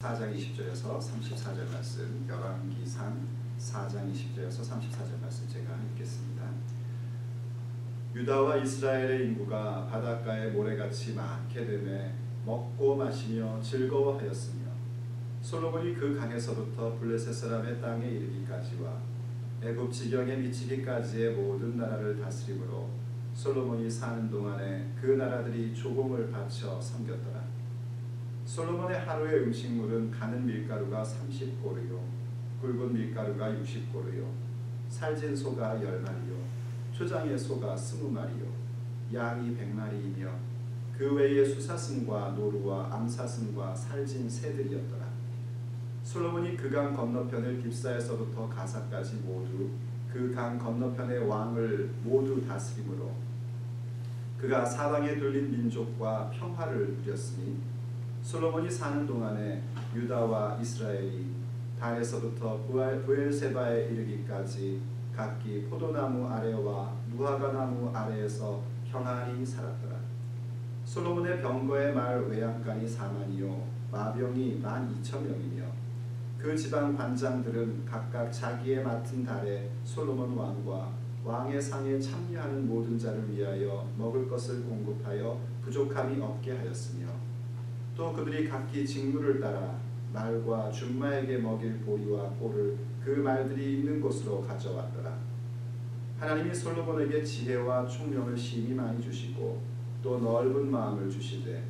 4장 20절에서 34절 말씀, 열왕기상 4장 20절에서 34절 말씀 제가 읽겠습니다. 유다와 이스라엘의 인구가 바닷가의 모래같이 많게 되매 먹고 마시며 즐거워하였으며 솔로몬이 그 강에서부터 블레셋 사람의 땅에 이르기까지와 애굽 지경에 미치기까지의 모든 나라를 다스림으로 솔로몬이 사는 동안에 그 나라들이 조공을 바쳐 섬겼더라. 솔로몬의 하루의 음식물은 가는 밀가루가 30고르요 굵은 밀가루가 60고르요 살진 소가 10마리요 초장의 소가 20마리요 양이 100마리이며 그 외에 수사슴과 노루와 암사슴과 살진 새들이었더라. 솔로몬이 그 강 건너편을 깁사에서부터 가사까지 모두 그 강 건너편의 왕을 모두 다스림으로 그가 사방에 둘린 민족과 평화를 누렸으니 솔로몬이 사는 동안에 유다와 이스라엘이 단에서부터 브엘세바에 이르기까지 각기 포도나무 아래와 무화과나무 아래에서 평안히 살았더라. 솔로몬의 병거의 말 외양간이 4만이요 마병이 12,000명이며 그 지방 관장들은 각각 자기의 맡은 달에 솔로몬 왕과 왕의 상에 참여하는 모든 자를 위하여 먹을 것을 공급하여 부족함이 없게 하였으며 또 그들이 각기 직무를 따라 말과 준마에게 먹일 보리와 꼴을 그 말들이 있는 곳으로 가져왔더라. 하나님이 솔로몬에게 지혜와 총명을 심히 많이 주시고 또 넓은 마음을 주시되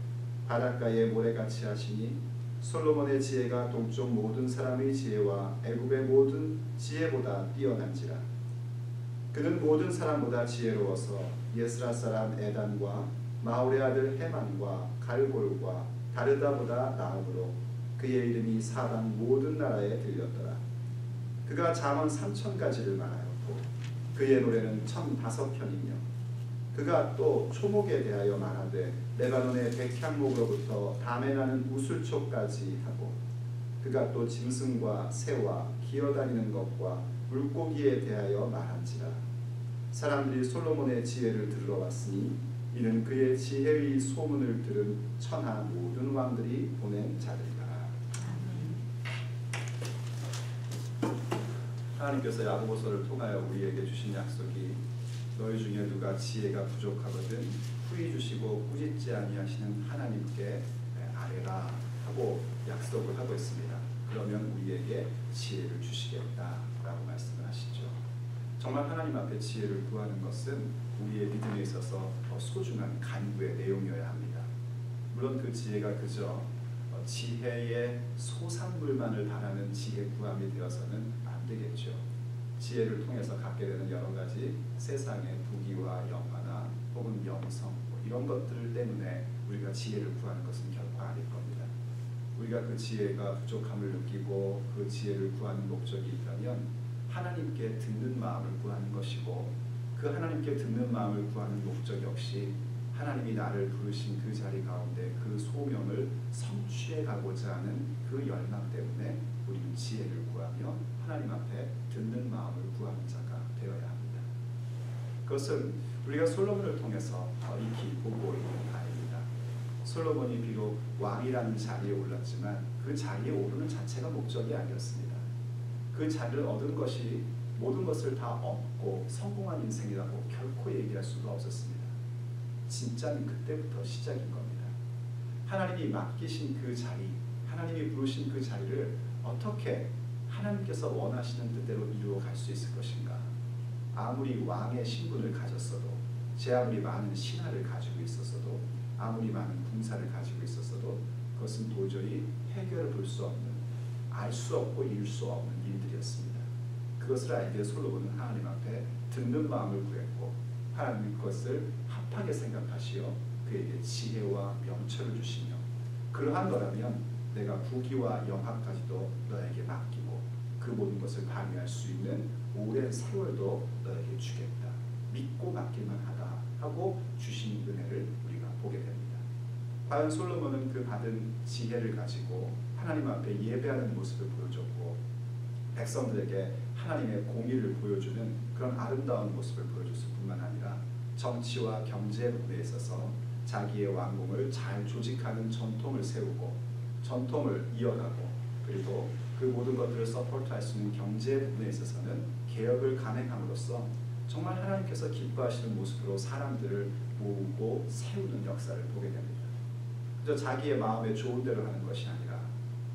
바닷가의 모래같이 하시니 솔로몬의 지혜가 동쪽 모든 사람의 지혜와 애굽의 모든 지혜보다 뛰어난지라. 그는 모든 사람보다 지혜로워서 예스라 사람 에단과 마홀의 아들 헤만과 갈골과 다르다보다 나음으로 그의 이름이 사방 모든 나라에 들렸더라. 그가 잠언 3,000가지를 말하였고 그의 노래는 1,005편이며 그가 또 초목에 대하여 말하되 레바논의 백향목으로부터 담에 나는 우술초까지 하고 그가 또 짐승과 새와 기어다니는 것과 물고기에 대하여 말한지라. 사람들이 솔로몬의 지혜를 들으러 왔으니 이는 그의 지혜의 소문을 들은 천하 모든 왕들이 보낸 자들이다. 하나님께서 야고보서를 통하여 우리에게 주신 약속이 너희 중에 누가 지혜가 부족하거든 후히 주시고 꾸짖지 아니하시는 하나님께 아뢰라 하고 약속을 하고 있습니다. 그러면 우리에게 지혜를 주시겠다라고 말씀을 하시죠. 정말 하나님 앞에 지혜를 구하는 것은 우리의 믿음에 있어서 소중한 간구의 내용이어야 합니다. 물론 그 지혜가 그저 지혜의 소산물만을 바라는 지혜 구함이 되어서는 안 되겠죠. 지혜를 통해서 갖게 되는 여러 가지 세상의 부귀와 영화나 혹은 명성 이런 것들 때문에 우리가 지혜를 구하는 것은 결코 아닐 겁니다. 우리가 그 지혜가 부족함을 느끼고 그 지혜를 구하는 목적이 있다면 하나님께 듣는 마음을 구하는 것이고 그 하나님께 듣는 마음을 구하는 목적 역시 하나님이 나를 부르신 그 자리 가운데 그 소명을 성취해 가고자 하는 그 열망 때문에 우리는 지혜를 구하며 하나님 앞에 듣는 마음을 구하는 자가 되어야 합니다. 그것은 우리가 솔로몬을 통해서 익히 보고 있는 바입니다. 솔로몬이 비록 왕이라는 자리에 올랐지만 그 자리에 오르는 자체가 목적이 아니었습니다. 그 자리를 얻은 것이 모든 것을 다 얻고 성공한 인생이라고 결코 얘기할 수가 없었습니다. 진짜는 그때부터 시작인 겁니다. 하나님이 맡기신 그 자리, 하나님이 부르신 그 자리를 어떻게 하나님께서 원하시는 뜻대로 이루어 갈 수 있을 것인가? 아무리 왕의 신분을 가졌어도, 제 아무리 많은 신하를 가지고 있었어도, 아무리 많은 군사를 가지고 있었어도 그것은 도저히 해결해 볼 수 없는, 알 수 없고 이룰 수 없는 일들이었습니다. 그것을 알기에 솔로몬은 하나님 앞에 듣는 마음을 구했고 하나님이 그것을 합하게 생각하시어 그에게 지혜와 명철을 주시며 그러한 거라면 내가 부귀와 영화까지도 너에게 맡기고 그 모든 것을 발휘할 수 있는 오랜 세월도 너에게 주겠다. 믿고 맡길만 하다 하고 주신 은혜를 우리가 보게 됩니다. 과연 솔로몬은 그 받은 지혜를 가지고 하나님 앞에 예배하는 모습을 보여줬고 백성들에게 하나님의 공의를 보여주는 그런 아름다운 모습을 보여줬을 뿐만 아니라 정치와 경제 부분에 있어서 자기의 왕궁을 잘 조직하는 전통을 세우고 전통을 이어가고 그리고 그 모든 것들을 서포트할 수 있는 경제 부분에 있어서는 개혁을 감행함으로써 정말 하나님께서 기뻐하시는 모습으로 사람들을 모으고 세우는 역사를 보게 됩니다. 그저 자기의 마음에 좋은 대로 하는 것이 아니라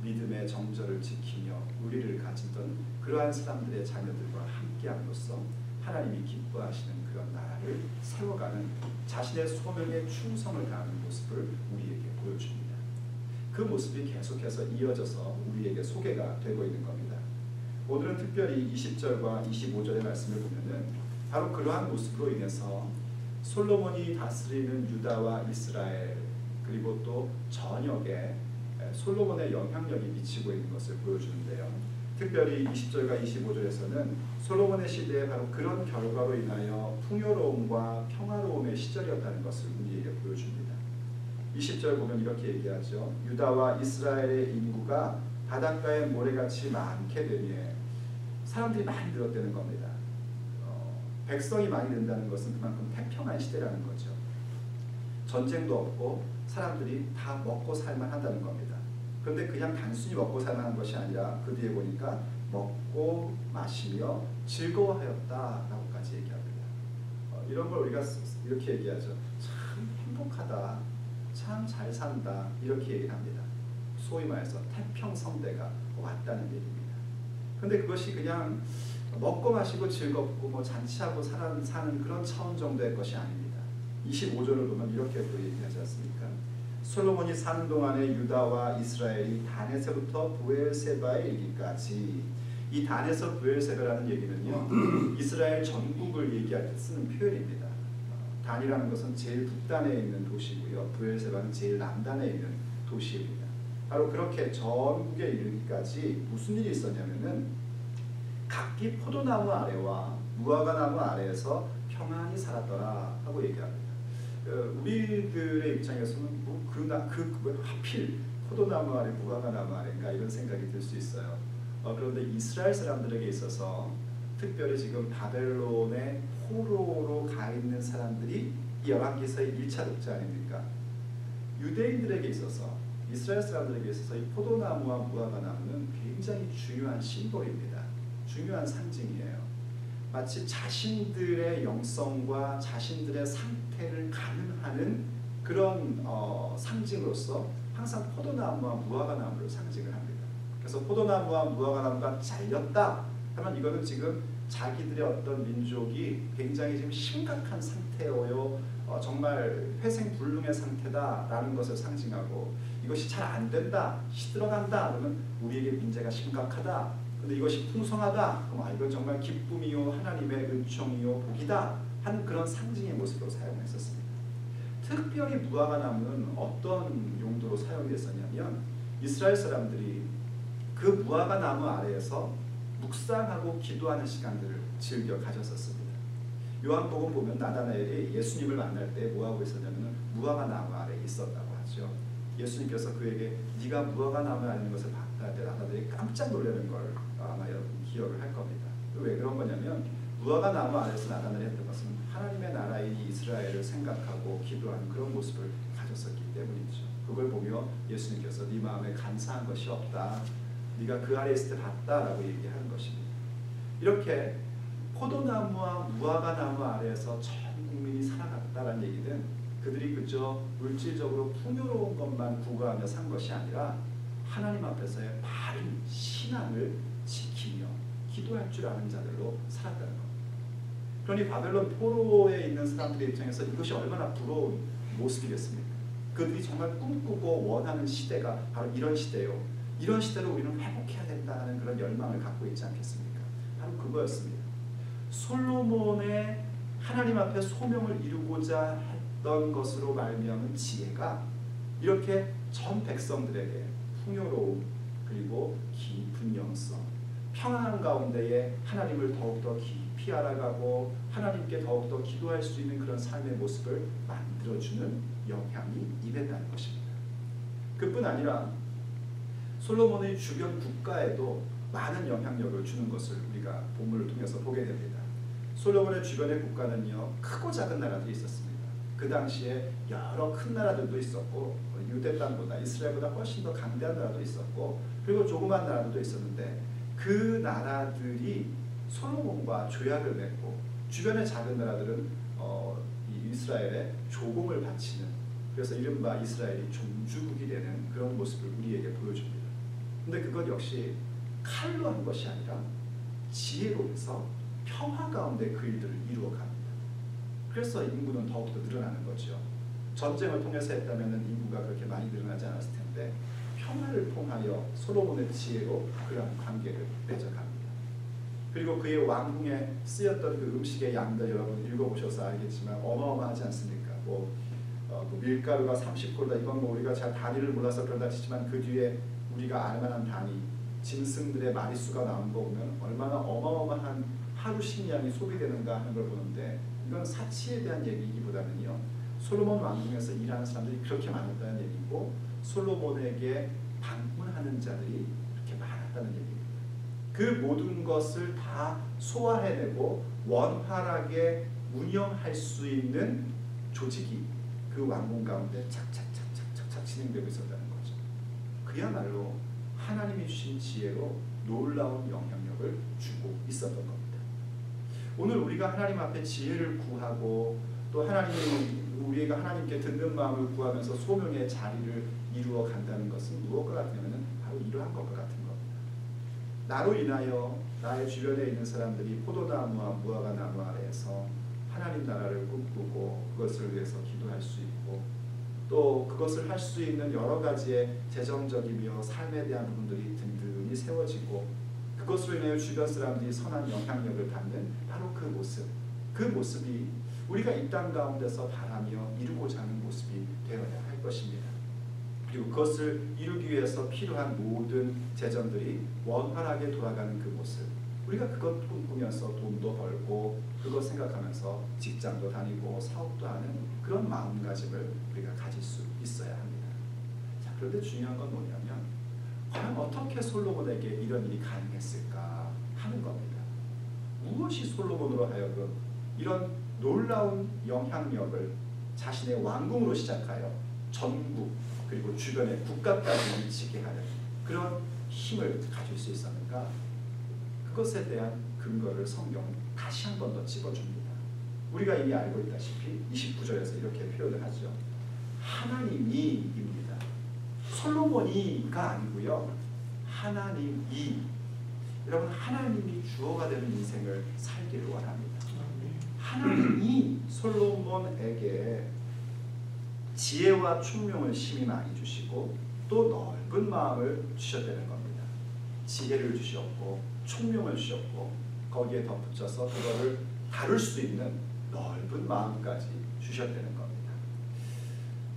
믿음의 정절을 지키며 의리를 가지던 그러한 사람들의 자녀들과 함께함으로써 하나님이 기뻐하시는 그런 나라를 세워가는 자신의 소명에 충성을 다하는 모습을 우리에게 보여줍니다. 그 모습이 계속해서 이어져서 우리에게 소개가 되고 있는 겁니다. 오늘은 특별히 20절과 25절의 말씀을 보면은 바로 그러한 모습으로 인해서 솔로몬이 다스리는 유다와 이스라엘 그리고 또 전역에 솔로몬의 영향력이 미치고 있는 것을 보여주는데요. 특별히 20절과 25절에서는 솔로몬의 시대에 바로 그런 결과로 인하여 풍요로움과 평화로움의 시절이었다는 것을 우리에게 보여줍니다. 20절 보면 이렇게 얘기하죠. 유다와 이스라엘의 인구가 바닷가의 모래같이 많게 되니 사람들이 많이 늘었다는 겁니다. 백성이 많이 는다는 것은 그만큼 태평한 시대라는 거죠. 전쟁도 없고 사람들이 다 먹고 살만하다는 겁니다. 그런데 그냥 단순히 먹고 살만한 것이 아니라 그 뒤에 보니까 먹고 마시며 즐거워하였다라고까지 얘기합니다. 이런 걸 우리가 이렇게 얘기하죠. 참 행복하다, 참 잘 산다 이렇게 얘기를 합니다. 소위 말해서 태평성대가 왔다는 얘기입니다. 그런데 그것이 그냥 먹고 마시고 즐겁고 뭐 잔치하고 사는 그런 차원 정도의 것이 아닙니다. 25절을 보면 이렇게 또 얘기하지 않습니까? 솔로몬이 사는 동안에 유다와 이스라엘이 단에서부터 브엘세바에 이르기까지, 이 단에서 브엘세바라는 얘기는요 이스라엘 전국을 얘기할 때 쓰는 표현입니다. 단이라는 것은 제일 북단에 있는 도시고요, 브엘세바는 제일 남단에 있는 도시입니다. 바로 그렇게 전국에 이르기까지 무슨 일이 있었냐면은 각기 포도나무 아래와 무화과나무 아래에서 평안히 살았더라 하고 얘기합니다. 우리들의 입장에서는 왜 하필 포도나무 아래 무화과나무 아래인가 이런 생각이 들 수 있어요. 그런데 이스라엘 사람들에게 있어서 특별히 지금 바벨론의 포로로 가 있는 사람들이 이 열왕기서의 1차 독자 아닙니까? 유대인들에게 있어서 이스라엘 사람들에게 있어서 이 포도나무와 무화과나무는 굉장히 중요한 심볼입니다. 중요한 상징이에요. 마치 자신들의 영성과 자신들의 상태를 가늠하는 그런 상징으로서 항상 포도나무와 무화과나무를 상징을 합니다. 그래서 포도나무와 무화과나무가 잘렸다 하면 이거는 지금 자기들의 어떤 민족이 굉장히 지금 심각한 상태여요, 정말 회생불능의 상태다라는 것을 상징하고, 이것이 잘 안 된다, 시들어간다 그러면 우리에게 문제가 심각하다. 근데 이것이 풍성하다, 그럼 이건 정말 기쁨이요 하나님의 은총이요 복이다 하는 그런 상징의 모습으로 사용했었습니다. 특별히 무화과나무는 어떤 용도로 사용됐었냐면 이스라엘 사람들이 그 무화과나무 아래에서 묵상하고 기도하는 시간들을 즐겨 가졌었습니다. 요한복음 보면 나다나엘이 예수님을 만날 때 뭐하고 있었냐면 무화과나무 아래에 있었다고 하죠. 예수님께서 그에게 네가 무화과나무 아래 있는 것을 봤다 때 나다나엘이 깜짝 놀라는 걸 아마 여러분 기억을 할 겁니다. 왜 그런 거냐면 무화과나무 아래에서 나다나엘이 했던 것은 하나님의 나라인 이스라엘을 생각하고 기도하는 그런 모습을 가졌었기 때문이죠. 그걸 보며 예수님께서 네 마음에 간사한 것이 없다, 네가 그 아래에 있을 때 봤다라고 얘기하는 것입니다. 이렇게 포도나무와 무화과나무 아래에서 전 국민이 살아갔다라는 얘기는 그들이 그저 물질적으로 풍요로운 것만 구가하며 산 것이 아니라 하나님 앞에서의 바른 신앙을 지키며 기도할 줄 아는 자들로 살았다는 겁니다. 그러니 바벨론 포로에 있는 사람들의 입장에서 이것이 얼마나 부러운 모습이겠습니까? 그들이 정말 꿈꾸고 원하는 시대가 바로 이런 시대요. 이런 시대로 우리는 회복해야 된다는 그런 열망을 갖고 있지 않겠습니까? 바로 그거였습니다. 솔로몬의 하나님 앞에 소명을 이루고자 했던 것으로 말미암은 지혜가 이렇게 전 백성들에게 풍요로움 그리고 깊은 영성, 평안한 가운데에 하나님을 더욱더 깊이 알아가고 하나님께 더욱더 기도할 수 있는 그런 삶의 모습을 만들어주는 영향이 임했다는 것입니다. 그뿐 아니라 솔로몬의 주변 국가에도 많은 영향력을 주는 것을 우리가 본문을 통해서 보게 됩니다. 솔로몬의 주변의 국가는요 크고 작은 나라들이 있었습니다. 그 당시에 여러 큰 나라들도 있었고 유대 땅보다 이스라엘보다 훨씬 더 강대한 나라도 있었고 그리고 조그만 나라들도 있었는데 그 나라들이 솔로몬과 조약을 맺고 주변의 작은 나라들은 이 이스라엘에 조공을 바치는 그래서 이른바 이스라엘이 종주국이 되는 그런 모습을 우리에게 보여줍니다. 근데 그것 역시 칼로 한 것이 아니라 지혜로 해서 평화 가운데 그 일들을 이루어갑니다. 그래서 인구는 더욱더 늘어나는 거죠. 전쟁을 통해서 했다면 인구가 그렇게 많이 늘어나지 않았을 텐데 평화를 통하여 솔로몬의 지혜로 그런 관계를 맺어갑니다. 그리고 그의 왕궁에 쓰였던 그 음식의 양들 여러분 읽어보셔서 알겠지만 어마어마하지 않습니까? 그 밀가루가 30골다 이건 우리가 잘 단위를 몰라서 그런다 치지만 그 뒤에 우리가 알만한 단위 짐승들의 마리수가 나온 거 보면 얼마나 어마어마한 하루 식량이 소비되는가 하는 걸 보는데 이건 사치에 대한 얘기보다는요 솔로몬 왕궁에서 일하는 사람들이 그렇게 많았다는 얘기고 솔로몬에게 방문하는 자들이 그렇게 많았다는 얘기입니다. 그 모든 것을 다 소화해내고 원활하게 운영할 수 있는 조직이 그 왕궁 가운데 착착착착착 진행되고 있었다는 거죠. 그야말로 하나님이 주신 지혜로 놀라운 영향력을 주고 있었던 겁니다. 오늘 우리가 하나님 앞에 지혜를 구하고 또 하나님이 우리가 하나님께 듣는 마음을 구하면서 소명의 자리를 이루어 간다는 것은 무엇과 같으냐면 바로 이러한 것과 같은 겁니다. 나로 인하여 나의 주변에 있는 사람들이 포도나무와 무화과 나무 아래에서 하나님 나라를 꿈꾸고 그것을 위해서 기도할 수 있고 또 그것을 할 수 있는 여러 가지의 재정적이며 삶에 대한 부분들이 든든히 세워지고 그것으로 인하여 주변 사람들이 선한 영향력을 받는 바로 그 모습이 우리가 이 땅 가운데서 바라며 이루고자 하는 모습이 되어야 할 것입니다. 그리고 그것을 이루기 위해서 필요한 모든 재정들이 원활하게 돌아가는 그 모습 우리가 그것 꿈꾸면서 돈도 벌고 그것 생각하면서 직장도 다니고 사업도 하는 그런 마음가짐을 우리가 가질 수 있어야 합니다. 자, 그런데 중요한 건 뭐냐면 과연 어떻게 솔로몬에게 이런 일이 가능했을까 하는 겁니다. 무엇이 솔로몬으로 하여금 이런 놀라운 영향력을 자신의 왕궁으로 시작하여 전국 그리고 주변의 국가까지 미치게 하는 그런 힘을 가질 수 있었는가? 그것에 대한 근거를 성경은 다시 한 번 더 찝어줍니다. 우리가 이미 알고 있다시피 29절에서 이렇게 표현을 하죠. 하나님이입니다. 솔로몬이가 아니고요. 하나님이. 여러분 하나님이 주어가 되는 인생을 살기를 원합니다. 하나님이 솔로몬에게 지혜와 총명을 심히 많이 주시고 또 넓은 마음을 주셨다는 겁니다. 지혜를 주셨고 총명을 주셨고 거기에 덧붙여서 그거를 다룰 수 있는 넓은 마음까지 주셨다는 겁니다.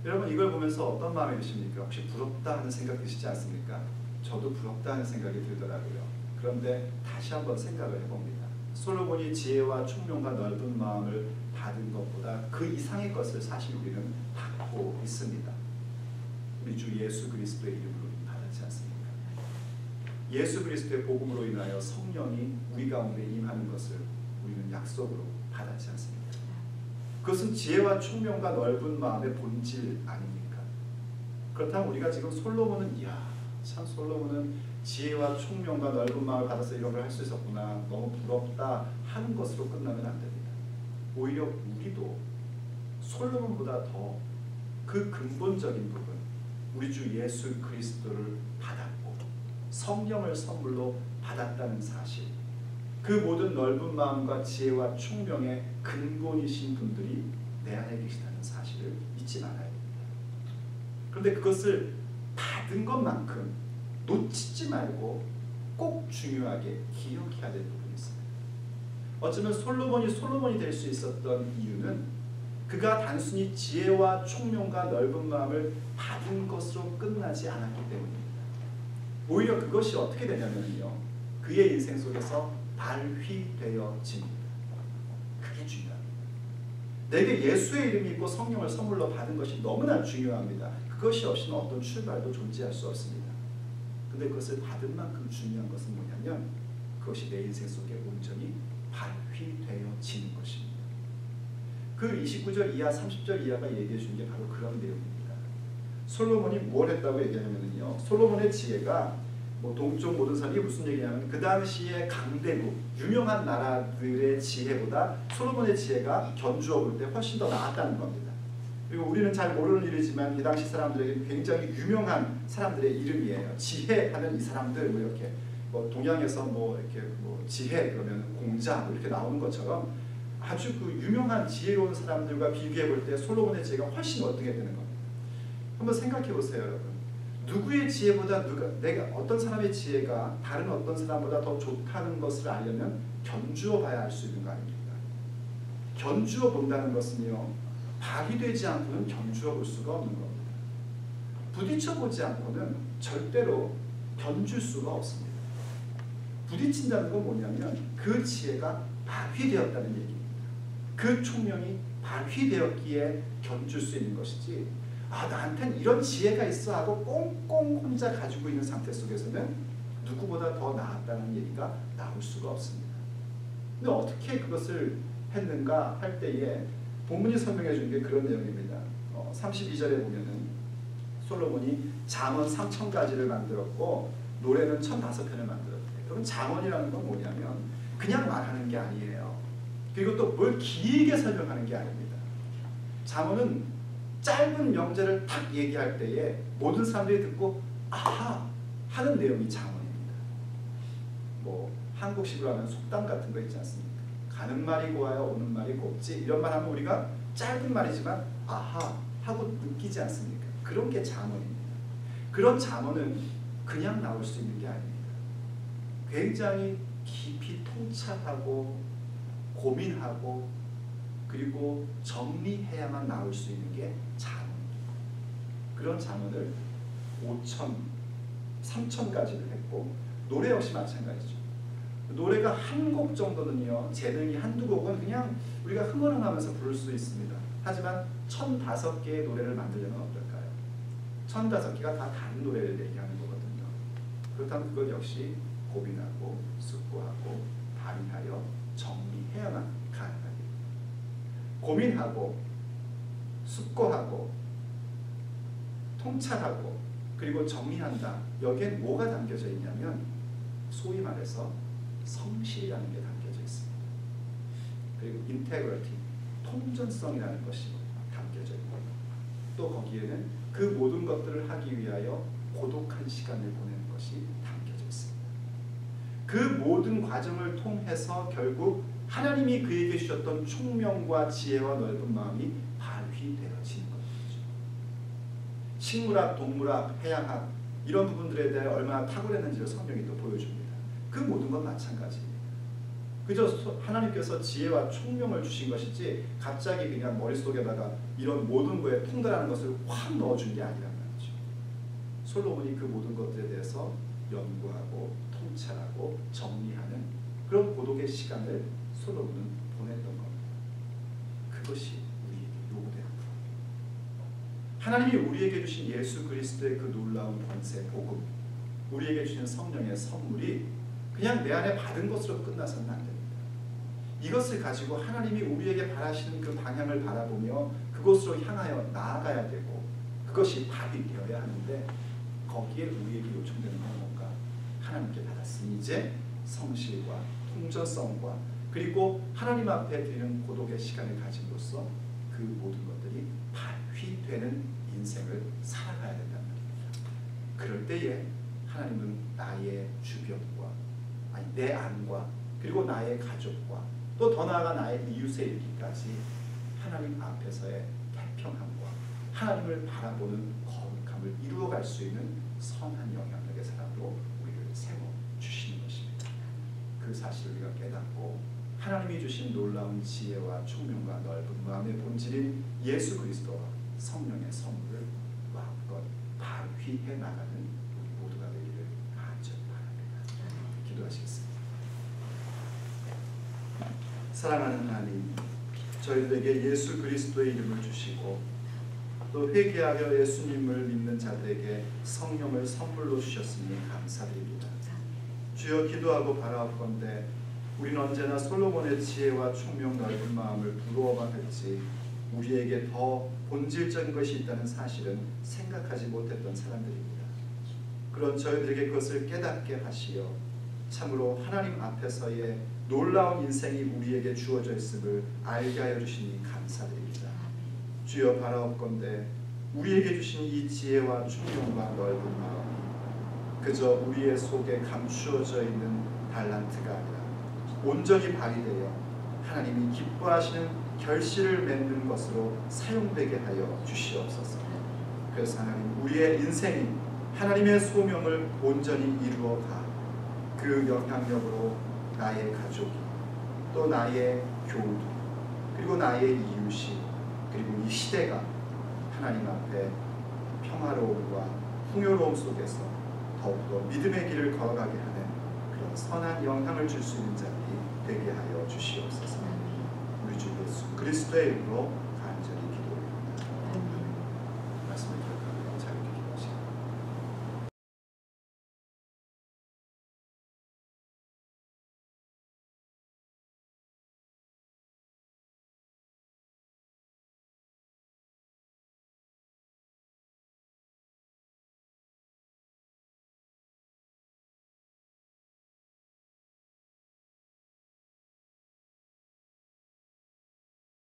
여러분 이걸 보면서 어떤 마음이 드십니까? 혹시 부럽다 하는 생각 드시지 않습니까? 저도 부럽다 하는 생각이 들더라고요. 그런데 다시 한번 생각을 해봅니다. 솔로몬이 지혜와 총명과 넓은 마음을 받은 것보다 그 이상의 것을 사실 우리는 받고 있습니다. 우리 주 예수 그리스도의 이름으로 받았지 않습니까? 예수 그리스도의 복음으로 인하여 성령이 우리 가운데 임하는 것을 우리는 약속으로 받았지 않습니까? 그것은 지혜와 총명과 넓은 마음의 본질 아닙니까? 그렇다면 우리가 지금 솔로몬은 이야 참 솔로몬은 지혜와 총명과 넓은 마음을 받아서 이런 걸 할 수 있었구나 너무 부럽다 하는 것으로 끝나면 안 됩니다. 오히려 우리도 솔로몬보다 더 그 근본적인 부분 우리 주 예수 그리스도를 받았고 성령을 선물로 받았다는 사실 그 모든 넓은 마음과 지혜와 총명의 근본이신 분들이 내 안에 계시다는 사실을 잊지 말아야 됩니다. 그런데 그것을 받은 것만큼 놓치지 말고 꼭 중요하게 기억해야 될 부분이 있습니다. 어쩌면 솔로몬이 될 수 있었던 이유는 그가 단순히 지혜와 총명과 넓은 마음을 받은 것으로 끝나지 않았기 때문입니다. 오히려 그것이 어떻게 되냐면요. 그의 인생 속에서 발휘되어집니다. 그게 중요합니다. 내게 예수의 이름이 있고 성령을 선물로 받은 것이 너무나 중요합니다. 그것이 없이는 어떤 출발도 존재할 수 없습니다. 근데 그것을 받은 만큼 중요한 것은 뭐냐면 그것이 내 인생 속에 온전히 발휘되어지는 것입니다. 그 29절 이하 30절 이하가 얘기해 주는 게 바로 그런 내용입니다. 솔로몬이 뭘 했다고 얘기하냐면요, 솔로몬의 지혜가 뭐 동쪽 모든 사람이 무슨 얘기냐면 그 당시에 강대국 유명한 나라들의 지혜보다 솔로몬의 지혜가 견주어 볼 때 훨씬 더 나았다는 겁니다. 그리고 우리는 잘 모르는 일이지만 이 당시 사람들에게 굉장히 유명한 사람들의 이름이에요. 지혜하면 이 사람들 뭐 이렇게 뭐 동양에서 뭐 이렇게 뭐 지혜 그러면 공자 뭐 이렇게 나오는 것처럼 아주 그 유명한 지혜로운 사람들과 비교해 볼 때 솔로몬의 지혜가 훨씬 어떻게 되는 겁니다. 한번 생각해 보세요, 여러분. 누구의 지혜보다 내가 어떤 사람의 지혜가 다른 어떤 사람보다 더 좋다는 것을 알려면 견주어 봐야 알 수 있는 거 아닙니까? 견주어 본다는 것은요, 발휘되지 않고는 견주어 볼 수가 없는 겁니다. 부딪혀 보지 않고는 절대로 견줄 수가 없습니다. 부딪힌다는 건 뭐냐면 그 지혜가 발휘되었다는 얘기입니다. 그 총명이 발휘되었기에 견줄 수 있는 것이지, 나한테는 이런 지혜가 있어 하고 꽁꽁 혼자 가지고 있는 상태 속에서는 누구보다 더 나았다는 얘기가 나올 수가 없습니다. 근데 어떻게 그것을 했는가 할 때에 본문이 설명해 주는 게 그런 내용입니다. 32절에 보면은 솔로몬이 잠언 3000가지를 만들었고 노래는 1005편을 만들었대요. 그럼 잠언이라는 건 뭐냐면 그냥 말하는 게 아니에요. 그리고 또 뭘 길게 설명하는 게 아닙니다. 잠언은 짧은 명제를 딱 얘기할 때에 모든 사람들이 듣고 아하 하는 내용이 잠언입니다. 뭐 한국식으로 하면 속담 같은 거 있지 않습니까? 가는 말이 고와야 오는 말이 곱지, 이런 말 하면 우리가 짧은 말이지만 아하 하고 느끼지 않습니까? 그런 게 잠언입니다. 그런 잠언은 그냥 나올 수 있는 게 아닙니다. 굉장히 깊이 통찰하고 고민하고 그리고 정리해야만 나올 수 있는 게 잠언입니다. 그런 잠언을 5000, 3000가지를 했고 노래 역시 마찬가지죠. 노래가 한 곡 정도는요, 재능이 한두 곡은 그냥 우리가 흥얼흥하면서 부를 수 있습니다. 하지만 1005개의 노래를 만들려면 어떨까요? 1005개가 다 다른 노래를 얘기하는 거거든요. 그렇다면 그것 역시 고민하고 숙고하고 발휘하여 정리해야만 가능합니다. 고민하고 숙고하고 통찰하고 그리고 정리한다. 여기엔 뭐가 담겨져 있냐면 소위 말해서 성실이라는 게 담겨져 있습니다. 그리고 integrity, 통전성이라는 것이 담겨져 있고 또 거기에는 그 모든 것들을 하기 위하여 고독한 시간을 보내는 것이 담겨져 있습니다. 그 모든 과정을 통해서 결국 하나님이 그에게 주셨던 총명과 지혜와 넓은 마음이 발휘되어지는 것이죠. 식물학, 동물학, 해양학 이런 부분들에 대해 얼마나 탁월했는지를 성경이 또 보여줍니다. 그 모든 건 마찬가지입니다. 그저 하나님께서 지혜와 총명을 주신 것이지 갑자기 그냥 머릿속에다가 이런 모든 거에 통달하는 것을 확 넣어준 게 아니란 말이죠. 솔로몬이 그 모든 것들에 대해서 연구하고 통찰하고 정리하는 그런 고독의 시간을 솔로몬은 보냈던 겁니다. 그것이 우리에게 요구되는 것. 하나님이 우리에게 주신 예수 그리스도의 그 놀라운 권세, 복음, 우리에게 주신 성령의 선물이 그냥 내 안에 받은 것으로 끝나서는 안 됩니다. 이것을 가지고 하나님이 우리에게 바라시는 그 방향을 바라보며 그곳으로 향하여 나아가야 되고 그것이 발휘되어야 하는데 거기에 우리에게 요청되는 건 뭔가? 하나님께 받았으니 이제 성실과 통전성과 그리고 하나님 앞에 드리는 고독의 시간을 가짐으로써 그 모든 것들이 발휘되는 인생을 살아가야 된다는 겁니다. 그럴 때에 하나님은 나의 주변과 내 안과 그리고 나의 가족과 또 더 나아가 나의 이웃에 이르기까지 하나님 앞에서의 태평함과 하나님을 바라보는 거룩함을 이루어갈 수 있는 선한 영향력의 사람으로 우리를 세워주시는 것입니다. 그 사실을 우리가 깨닫고 하나님이 주신 놀라운 지혜와 총명과 넓은 마음의 본질인 예수 그리스도와 성령의 선물을 마음껏 발휘해 나가는 우리 모두가 되기를 간절히 바랍니다. 기도하시겠습니다. 사랑하는 하나님, 저희들에게 예수 그리스도의 이름을 주시고 또 회개하여 예수님을 믿는 자들에게 성령을 선물로 주셨으니 감사드립니다. 주여, 기도하고 바라옵건대 우리는 언제나 솔로몬의 지혜와 총명 넓은 마음을 부러워만 했지 우리에게 더 본질적인 것이 있다는 사실은 생각하지 못했던 사람들입니다. 그런 저희들에게 그것을 깨닫게 하시어 참으로 하나님 앞에서의 놀라운 인생이 우리에게 주어져 있음을 알게 하여 주시니 감사드립니다. 주여 바라옵건대 우리에게 주신 이 지혜와 총명과 넓은 마음이 그저 우리의 속에 감추어져 있는 달란트가 아니라 온전히 발휘되어 하나님이 기뻐하시는 결실을 맺는 것으로 사용되게 하여 주시옵소서. 그래서 하나님 우리의 인생이 하나님의 소명을 온전히 이루어가 그 영향력으로 나의 가족이 또 나의 교우들 그리고 나의 이웃이 그리고 이 시대가 하나님 앞에 평화로움과 풍요로움 속에서 더욱더 믿음의 길을 걸어가게 하는 그런 선한 영향을 줄 수 있는 자들이 되게 하여 주시옵소서. 우리 주 예수 그리스도의 이름으로 간절히